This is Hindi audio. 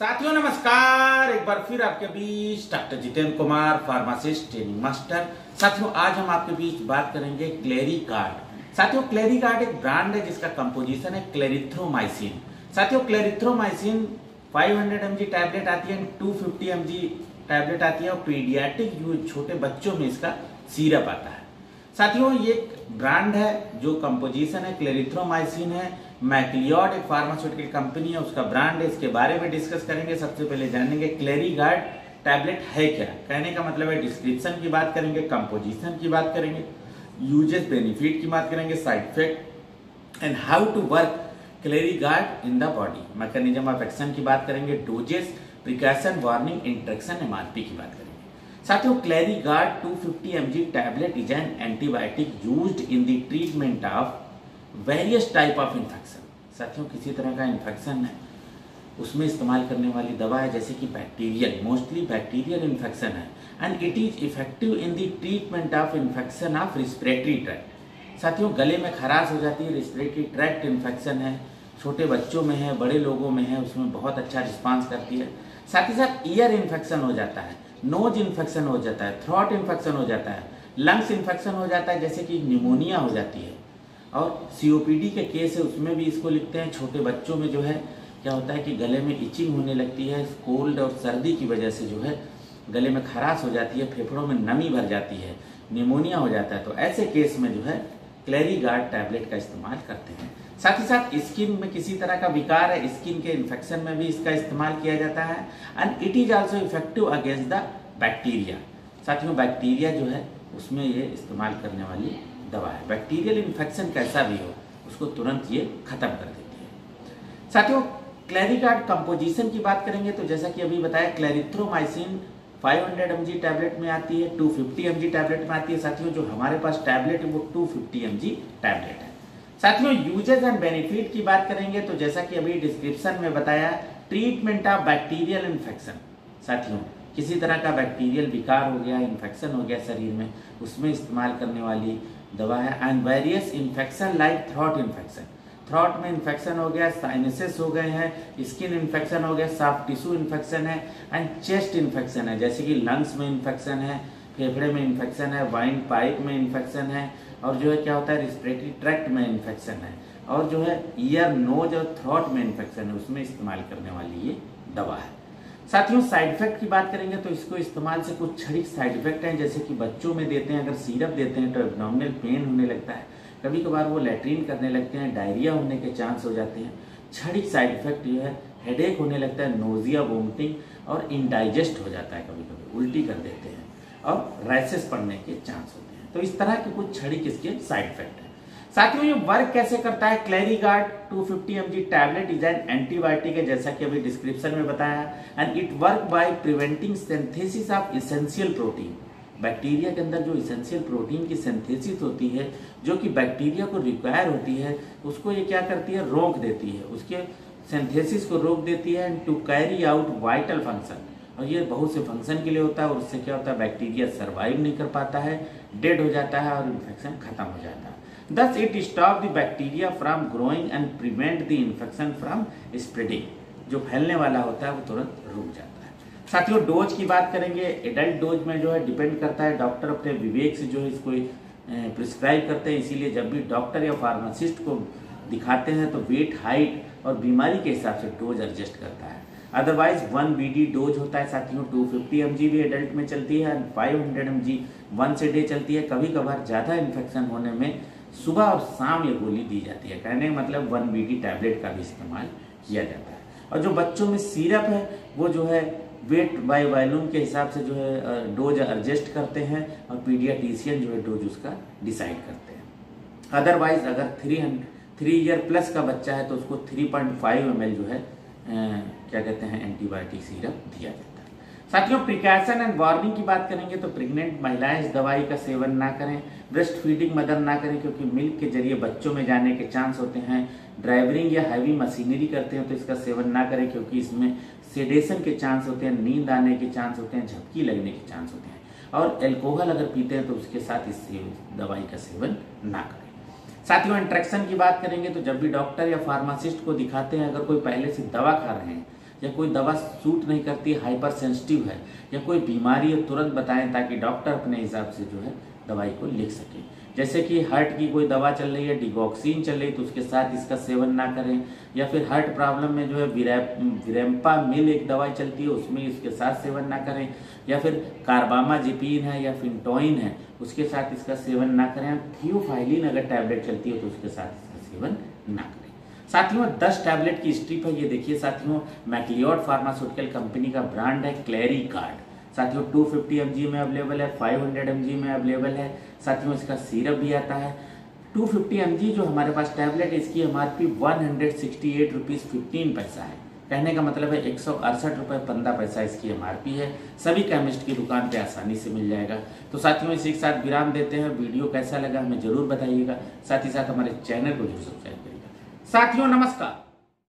साथियों नमस्कार, एक बार फिर आपके बीच doctor Jitendra Kumar, pharmacist training master. साथियों आज हम आपके बीच बात करेंगे क्लेरिगार्ड। साथियों क्लेरिगार्ड एक ब्रांड है जिसका कंपोजिशन है क्लेरिथ्रोमाइसिन। साथियों क्लेरिथ्रोमाइसिन 500 mg टैबलेट आती है, 250 mg टैबलेट आती है और पीडियाट्रिक यूज छोटे बच्चों में इसका सिरप आता है। साथियों ये ब्रांड है जो कंपोजिशन है क्लेरिथ्रोमाइसिन है। मैक्लियोड एक फार्मास्यूटिकल कंपनी है, उसका ब्रांड है। इसके बारे में डिस्कस करेंगे। सबसे पहले जानेंगे क्लेरिगार्ड टैबलेट है क्या। कहने का मतलब है डिस्क्रिप्शन की बात करेंगे, कंपोजिशन की बात करेंगे, यूजेस बेनिफिट की बात करेंगे, side effect and how to work Clarigard in the body, mechanism of action की बात करेंगे, doses, precaution, warning, interaction, MRP की बात करेंगे। साथियों Clarigard 250 mg tablet is an antibiotic used in the treatment of various type of infection. साथियों किसी तरह का इन्फेक्शन है उसमें इस्तेमाल करने वाली दवा है, जैसे कि बैक्टीरियल, मोस्टली बैक्टीरियल इन्फेक्शन है and it is effective in the treatment of infection of respiratory tract. साथियों गले में खराश हो जाती है, रिस्पिरेटरी ट्रैक्ट इन्फेक्शन है, छोटे बच्चों में है, बड़े लोगों में है, उसमें बहुत अच्छा रिस्पांस करती है। साथ ही साथ ईयर इन्फेक्शन हो जाता है, नोज इन्फेक्शन हो जाता है, थ्रोट इन्फेक्शन हो जाता है, लंग्स इन्फेक्शन हो जाता है, जैसे कि निमोनिया हो जाती है। और सीओपीडी के केस है उसमें भी इसको लिखते हैं। छोटे बच्चों में जो है क्या होता है कि गले में इचिंग होने लगती है, कोल्ड और सर्दी की वजह से जो है गले में खराश हो जाती है, फेफड़ों में नमी भर जाती है, निमोनिया हो जाता है। तो ऐसे केस में जो है क्लेरिगार्ड टैबलेट का इस्तेमाल करते हैं। साथ ही साथ स्किन में किसी तरह का विकार है, स्किन के इन्फेक्शन में भी इसका इस्तेमाल किया जाता है and it is also effective against the bacteria. साथियों बैक्टीरिया जो है उसमें ये इस्तेमाल करने वाली दवा है। बैक्टीरियल इन्फेक्शन कैसा भी हो उसको तुरंत ये खत्म कर देती है। साथियों क्लेरिगार्ड कंपोजिशन की बात करेंगे तो जैसा कि अभी बताया क्लेरिथ्रोमाइसिन 500 mg टैबलेट में आती है, 250 mg टैबलेट में आती है। साथियों जो हमारे पास टैबलेट है वो 250 mg टैबलेट है। साथियों यूजेस एंड बेनिफिट की बात करेंगे तो जैसा कि अभी डिस्क्रिप्शन में बताया, ट्रीटमेंट ऑफ बैक्टीरियल इन्फेक्शन। साथियों किसी तरह का बैक्टीरियल विकार हो गया, इन्फेक्शन हो गया शरीर में, उसमें इस्तेमाल करने वाली दवा है। And various infection like throat infection, throat में इन्फेक्शन हो गया, साइनसेस हो गए हैं, स्किन इन्फेक्शन हो गया, सॉफ्ट टिश्यू इन्फेक्शन है एंड चेस्ट इन्फेक्शन है, जैसे कि लंग्स में इन्फेक्शन है, फेफड़े में इन्फेक्शन है, वाइंड पाइप में इन्फेक्शन है, और जो है क्या होता है रिस्पिरेटरी ट्रैक्ट में इन्फेक्शन है, और जो है ईयर, नोज और थ्रोट में इन्फेक्शन है, उसमें इस्तेमाल करने वाली ये दवा है। साथियों साइड इफेक्ट की बात करेंगे तो इसको इस्तेमाल से कुछ क्षणिक साइड इफेक्ट हैं, जैसे कि बच्चों में देते हैं अगर सिरप देते हैं तो एब्डोमिनल पेन होने लगता है, कभी कभार वो लैट्रिन करने लगते हैं, डायरिया होने के चांस हो जाते हैं। क्षणिक साइड इफेक्ट जो है हेडेक होने लगता है, नोजिया, वोमिटिंग और इनडाइजेस्ट हो जाता है, कभी कभी उल्टी कर देते हैं और रैसेस पड़ने के चांस होते हैं। तो इस तरह के कुछ क्षणिक इसके साइड इफेक्ट है। साथियों ये वर्क कैसे करता है, क्लेरिगार्ड 250 mg tablet is an antibiotic है, जैसा कि अभी डिस्क्रिप्शन में बताया, and it work by preventing synthesis of essential protein. Bacteria के अंदर जो एसेंशियल प्रोटीन की सिंथेसिस होती है, जो कि बैक्टीरिया को रिक्वायर होती है, उसको ये क्या करती है, रोक देती है, उसके सिंथेसिस को रोक देती है and to carry out vital function. और ये बहुत से फंक्शन के लिए होता है और उससे क्या होता है बैक्टीरिया सर्वाइव नहीं कर पाता है, डेड हो जाता है और इन्फेक्शन खत्म हो जाता है। Thus it stop the bacteria from growing and prevent the infection from spreading। जो फैलने वाला होता है वो तुरंत रुक जाता है। साथियों डोज की बात करेंगे, एडल्ट डोज में जो है डिपेंड करता है, डॉक्टर अपने विवेक से जो है इसको प्रिस्क्राइब करते हैं, इसीलिए जब भी डॉक्टर या फार्मासिस्ट को दिखाते हैं तो वेट, हाइट और बीमारी के हिसाब से डोज एडजस्ट करता है। अदरवाइज 1 BD डोज होता है। साथियों 250 mg भी एडल्ट में चलती है, 500 mg वंस ए डे चलती है। कभी कभार ज़्यादा इन्फेक्शन होने में सुबह और शाम ये गोली दी जाती है, कहने का मतलब 1 BD टैबलेट का भी इस्तेमाल किया जाता है। और जो बच्चों में सिरप है वो जो है वेट बाय वॉल्यूम के हिसाब से जो है डोज एडजस्ट करते हैं और पीडियाट्रिशियन जो है डोज उसका डिसाइड करते हैं। अदरवाइज अगर 3 ईयर प्लस का बच्चा है तो उसको 3.5 ml जो है क्या कहते हैं एंटीबायोटिक सिरप दिया जाता है। साथियों प्रिकॉशन एंड वार्निंग की बात करेंगे तो प्रेग्नेंट महिलाएं इस दवाई का सेवन ना करें, ब्रेस्ट फीडिंग मदर ना करें क्योंकि मिल्क के जरिए बच्चों में जाने के चांस होते हैं, ड्राइवरिंग या हैवी मशीनरी करते हैं तो इसका सेवन ना करें क्योंकि इसमें सेडेशन के चांस होते हैं, नींद आने के चांस होते हैं, झपकी लगने के चांस होते हैं, और एल्कोहल अगर पीते हैं तो उसके साथ इस दवाई का सेवन ना करें। साथियों इंट्रैक्शन की बात करेंगे तो जब भी डॉक्टर या फार्मासिस्ट को दिखाते हैं, अगर कोई पहले से दवा खा रहे हैं या कोई दवा सूट नहीं करती, हाइपर सेंसिटिव है, या कोई बीमारी है तुरंत बताएं ताकि डॉक्टर अपने हिसाब से जो है दवाई को लिख सके। जैसे कि हार्ट की कोई दवा चल रही है, डिगॉक्सिन चल रही है, तो उसके साथ इसका सेवन ना करें। या फिर हार्ट प्रॉब्लम में जो है विरेम्पा मिल एक दवाई चलती है, उसमें इसके साथ सेवन ना करें। या फिर कार्बामाजिपिन है या फिंटोइन है, उसके साथ इसका सेवन ना करें। थियोफाइलिन अगर टैबलेट चलती है तो उसके साथ इसका सेवन ना करें। साथियों 10 टैबलेट की स्ट्रिप है, ये देखिए साथियों, मैक्लियोड फार्मास्यूटिकल कंपनी का ब्रांड है क्लेरिकार्ड। साथियों 250 mg में अवेलेबल है, 500 mg में अवेलेबल है। साथियों इसका सिरप भी आता है। 250 mg जो हमारे पास टैबलेट है, इसकी MRP 168 रुपीज़ 15 पैसा है। कहने का मतलब है 168 रुपये 15 पैसा इसकी MRP है। सभी केमिस्ट की दुकान पे आसानी से मिल जाएगा। तो साथियों इसी के साथ विराम देते हैं। वीडियो कैसा लगा हमें जरूर बताइएगा, साथ ही साथ हमारे चैनल को जरूर सब्सक्राइब करिएगा। साथियों नमस्कार।